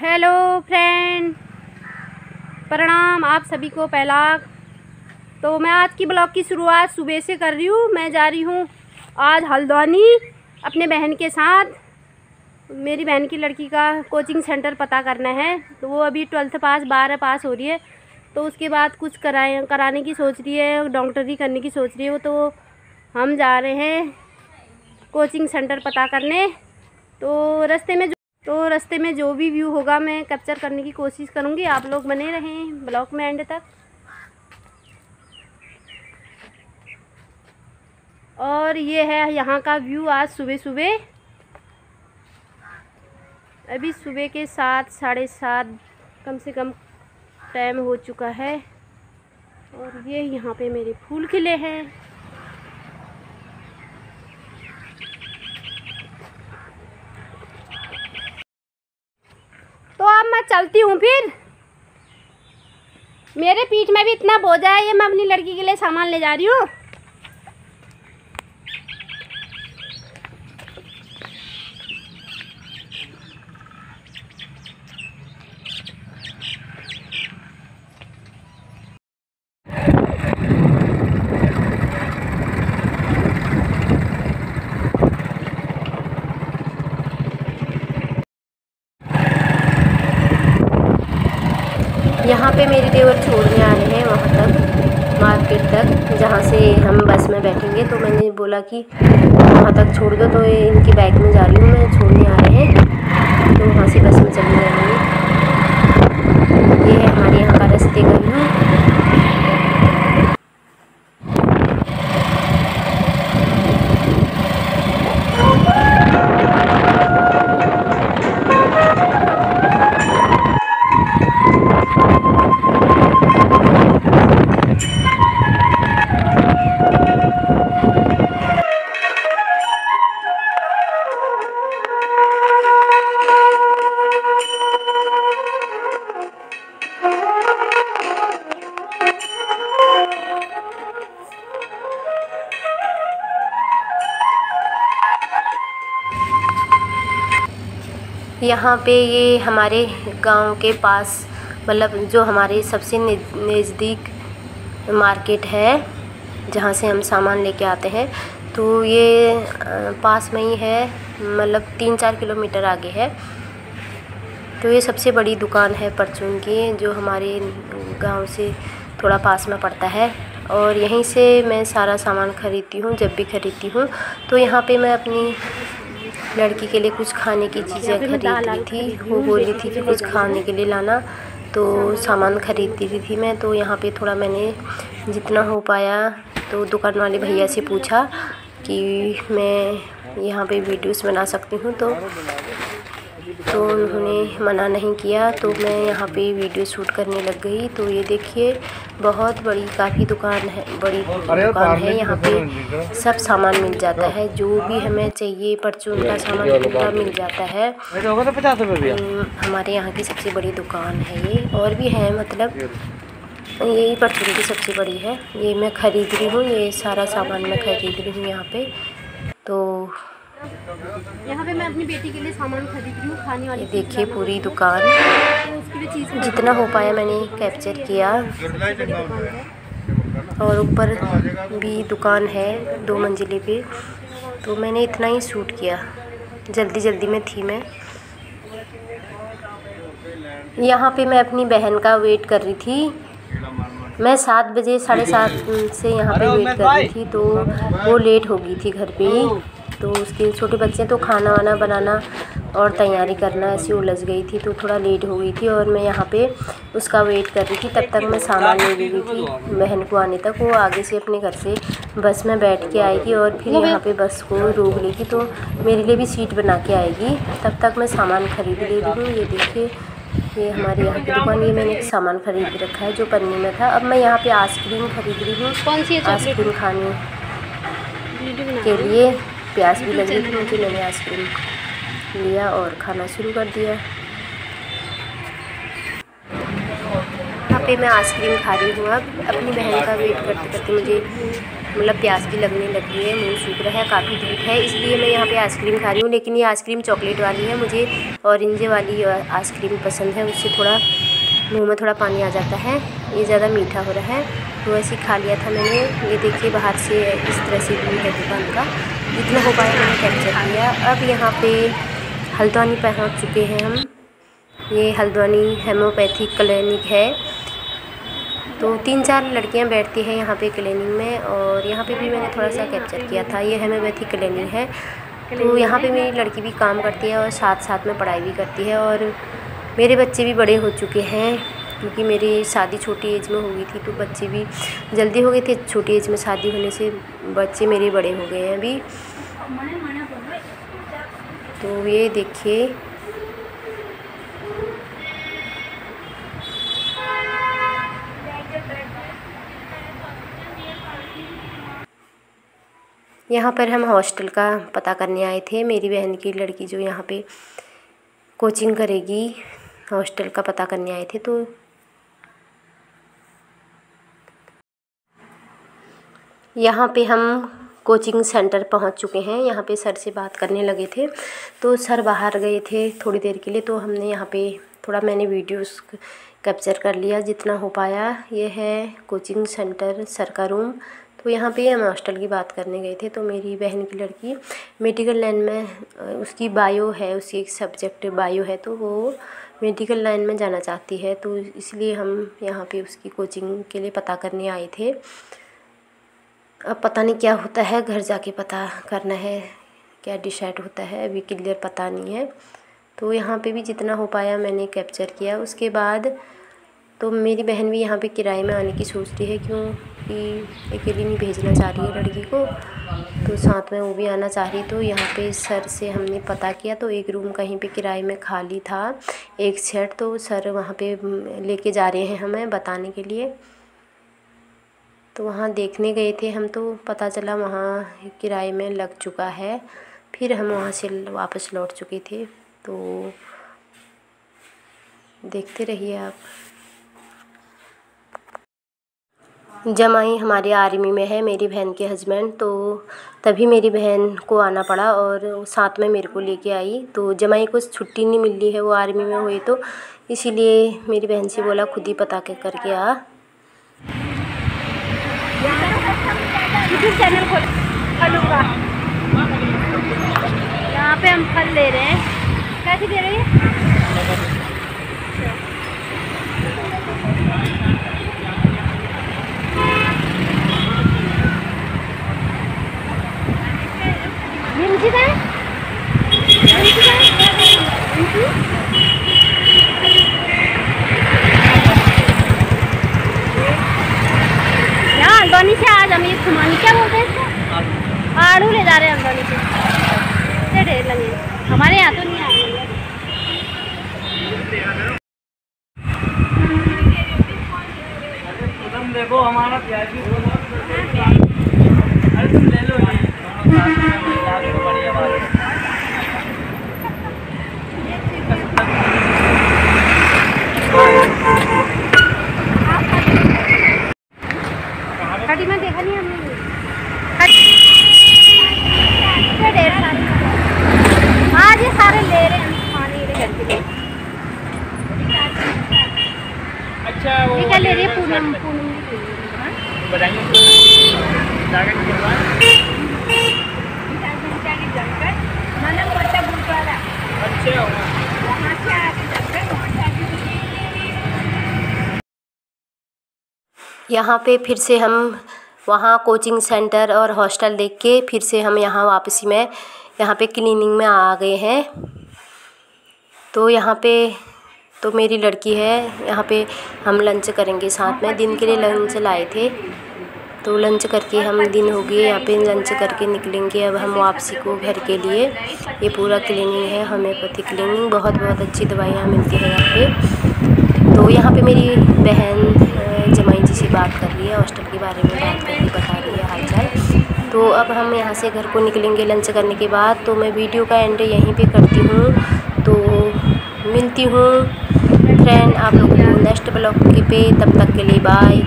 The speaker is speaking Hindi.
हेलो फ्रेंड, प्रणाम आप सभी को पहला। तो मैं आज की ब्लॉग की शुरुआत सुबह से कर रही हूँ। मैं जा रही हूँ आज हल्द्वानी अपने बहन के साथ। मेरी बहन की लड़की का कोचिंग सेंटर पता करना है। तो वो अभी 12th पास 12 पास हो रही है, तो उसके बाद कुछ कराने की सोच रही है, डॉक्टरी करने की सोच रही है वो। तो हम जा रहे हैं कोचिंग सेंटर पता करने। तो रास्ते में जो भी व्यू होगा मैं कैप्चर करने की कोशिश करूँगी। आप लोग बने रहें ब्लॉग में एंड तक। और ये है यहाँ का व्यू आज सुबह सुबह। अभी सुबह के 7 साढ़े 7 कम से कम टाइम हो चुका है। और ये यहाँ पे मेरे फूल खिले हैं। तो अब मैं चलती हूँ फिर। मेरे पीठ में भी इतना बोझा है, ये मैं अपनी लड़की के लिए सामान ले जा रही हूँ। यहाँ पे मेरे देवर छोड़ने आ रहे हैं वहाँ तक, मार्केट तक, जहाँ से हम बस में बैठेंगे। तो मैंने बोला कि वहाँ तक छोड़ दो, तो ये इनकी बाइक में जा रही हूँ मैं, छोड़ने आ रहे हैं तो वहाँ से बस में चले जाएंगे। ये है हमारे यहाँ का रास्ते का व्यू। यहाँ पे ये हमारे गांव के पास, मतलब जो हमारे सबसे नज़दीक मार्केट है जहाँ से हम सामान लेके आते हैं। तो ये पास में ही है, मतलब 3-4 किलोमीटर आगे है। तो ये सबसे बड़ी दुकान है परचून की, जो हमारे गांव से थोड़ा पास में पड़ता है। और यहीं से मैं सारा सामान ख़रीदती हूँ जब भी ख़रीदती हूँ। तो यहाँ पे मैं अपनी लड़की के लिए कुछ खाने की चीज़ें खरीद ली थी। वो बोल रही थी कि कुछ खाने के लिए लाना, तो सामान खरीदती थी मैं। तो यहाँ पे थोड़ा मैंने जितना हो पाया, तो दुकान वाले भैया से पूछा कि मैं यहाँ पे वीडियोस बना सकती हूँ, तो उन्होंने मना नहीं किया। तो मैं यहाँ पे वीडियो शूट करने लग गई। तो ये देखिए बहुत बड़ी काफ़ी दुकान है, बड़ी दुकान है। यहाँ पे सब सामान मिल जाता है, जो भी हमें चाहिए परचून का सामान पूरा मिल जाता है। हमारे यहाँ की सबसे बड़ी दुकान है ये, और भी है, मतलब यही परचून की सबसे बड़ी है। ये मैं ख़रीद रही हूँ, ये सारा सामान मैं ख़रीद रही हूँ यहाँ पे। तो यहाँ पे मैं अपनी बेटी के लिए सामान खरीद रही हूँ, खाने वाली। ये देखिए पूरी दुकान, तो उसके लिए चीज़ जितना हो पाया मैंने कैप्चर किया। और ऊपर भी दुकान है 2 मंजिले पे, तो मैंने इतना ही शूट किया, जल्दी जल्दी में थी मैं। यहाँ पे मैं अपनी बहन का वेट कर रही थी। मैं 7 बजे 7:30 से यहाँ पे वेट कर रही थी, तो वो लेट हो गई थी घर पे ही। तो उसके छोटे बच्चे, तो खाना वाना बनाना और तैयारी करना ऐसी उलझ गई थी, तो थोड़ा लेट हो गई थी। और मैं यहाँ पे उसका वेट कर रही थी। तब तक मैं सामान ले ली थी बहन को आने तक। वो आगे से अपने घर से बस में बैठ के आएगी और फिर यहाँ पे बस को रोक लेगी, तो मेरे लिए भी सीट बना के आएगी। तब तक मैं सामान खरीद ले रही हूँ। ये देखिए ये हमारे यहाँ की दुकान। ये मैंने एक सामान खरीद रखा है जो पन्नी में था। अब मैं यहाँ पे आइसक्रीम खरीद रही हूँ। कौन सी आइसक्रीम खाने के लिए प्यास भी लग रही थी मुझे। मैंने आइसक्रीम लिया और खाना शुरू कर दिया। यहाँ पे मैं आइसक्रीम खा रही हूँ। अब अपनी बहन का वेट करते करते मुझे मतलब प्यास भी लगने लगी है, मुंह सूख रहा है, काफ़ी धूप है, इसलिए मैं यहाँ पे आइसक्रीम खा रही हूँ। लेकिन ये आइसक्रीम चॉकलेट वाली है, मुझे ऑरेंज वाली आइसक्रीम पसंद है, उससे थोड़ा मुंह में थोड़ा पानी आ जाता है, ये ज़्यादा मीठा हो रहा है, तो ऐसे ही खा लिया था मैंने। ये देखिए बाहर से इस तरह से व्यू है दुकान का, जितना हो पाया मैंने कैप्चर किया। अब यहाँ पे हल्द्वानी पहुँच चुके हैं हम। ये हल्द्वानी होम्योपैथिक क्लिनिक है, तो 3-4 लड़कियां बैठती हैं यहाँ पे क्लिनिक में, और यहाँ पे भी मैंने थोड़ा सा कैप्चर किया था। ये होम्योपैथिक क्लिनिक है, तो यहाँ पे मेरी लड़की भी काम करती है और साथ साथ में पढ़ाई भी करती है। और मेरे बच्चे भी बड़े हो चुके हैं, क्योंकि मेरी शादी छोटी एज में हो गई थी, तो बच्चे भी जल्दी हो गए थे। छोटी एज में शादी होने से बच्चे मेरे बड़े हो गए हैं अभी। तो ये देखिए यहाँ पर हम हॉस्टल का पता करने आए थे। मेरी बहन की लड़की जो यहाँ पे कोचिंग करेगी, हॉस्टल का पता करने आए थे। तो यहाँ पे हम कोचिंग सेंटर पहुँच चुके हैं। यहाँ पे सर से बात करने लगे थे, तो सर बाहर गए थे थोड़ी देर के लिए, तो हमने यहाँ पे थोड़ा मैंने वीडियोस कैप्चर कर लिया जितना हो पाया। ये है कोचिंग सेंटर सर का रूम। तो यहाँ पे हम हॉस्टल की बात करने गए थे। तो मेरी बहन की लड़की मेडिकल लाइन में, उसकी बायो है, उसकी एक सब्जेक्ट बायो है, तो वो मेडिकल लाइन में जाना चाहती है, तो इसलिए हम यहाँ पे उसकी कोचिंग के लिए पता करने आए थे। अब पता नहीं क्या होता है, घर जाके पता करना है क्या डिसाइड होता है, अभी क्लियर पता नहीं है। तो यहाँ पे भी जितना हो पाया मैंने कैप्चर किया। उसके बाद तो मेरी बहन भी यहाँ पे किराए में आने की सोच रही है, क्योंकि अकेली नहीं भेजना चाह रही है लड़की को, तो साथ में वो भी आना चाह रही। तो यहाँ पे सर से हमने पता किया, तो एक रूम कहीं पे किराए में खाली था, एक सेट, तो सर वहाँ पे लेके जा रहे हैं हमें बताने के लिए। तो वहाँ देखने गए थे हम, तो पता चला वहाँ किराए में लग चुका है। फिर हम वहाँ से वापस लौट चुके थे। तो देखते रहिए आप। जमाई हमारे आर्मी में है, मेरी बहन के हस्बैंड, तो तभी मेरी बहन को आना पड़ा और साथ में मेरे को लेके आई। तो जमाई को छुट्टी नहीं मिल रही है, वो आर्मी में हुई, तो इसीलिए मेरी बहन से बोला खुद ही पता करके आ। चैनल खोलूँगा, यहाँ पे हम फल ले रहे हैं। कैसे दे रहे हैं? यहाँ हल्द्वानी से आज हम ये खुमानी क्या बोलते हैं इसको, आड़ू ले जा रहे हैं हल्द्वानी से। इतने ढेर लगे, हमारे यहाँ तो नहीं आए। तुम देखो हमारा प्याज भी अरे तुम ले लो, बढ़िया बात है। खड़ी में देखा नहीं हमने, ढेर सारे आज ये सारे ले रहे हैं खाने के घर के लिए। अच्छा वो क्या ले रही है? पूनम बताइए यहाँ पे फिर से हम वहाँ कोचिंग सेंटर और हॉस्टल देख के फिर से हम यहाँ वापसी में यहाँ पे क्लीनिंग में आ गए हैं। तो यहाँ पे तो मेरी लड़की है, यहाँ पे हम लंच करेंगे साथ में। दिन के लिए लंच लाए थे, तो लंच करके हम दिन हो गए यहाँ पे, लंच करके निकलेंगे अब हम वापसी को घर के लिए। ये पूरा क्लीनिंग है, होम्योपैथिक क्लीनिंग, बहुत बहुत अच्छी दवाइयाँ मिलती है यहाँ पे। तो यहाँ पे मेरी बहन जमाई जी से बात कर रही है, हॉस्टल के बारे में बात करके बता रही है हाल चाल। तो अब हम यहाँ से घर को निकलेंगे लंच करने के बाद। तो मैं वीडियो का एंड यहीं पे करती हूँ, तो मिलती हूँ फ्रेंड आप लोगों को नेक्स्ट ब्लॉग पे। तब तक के लिए बाय।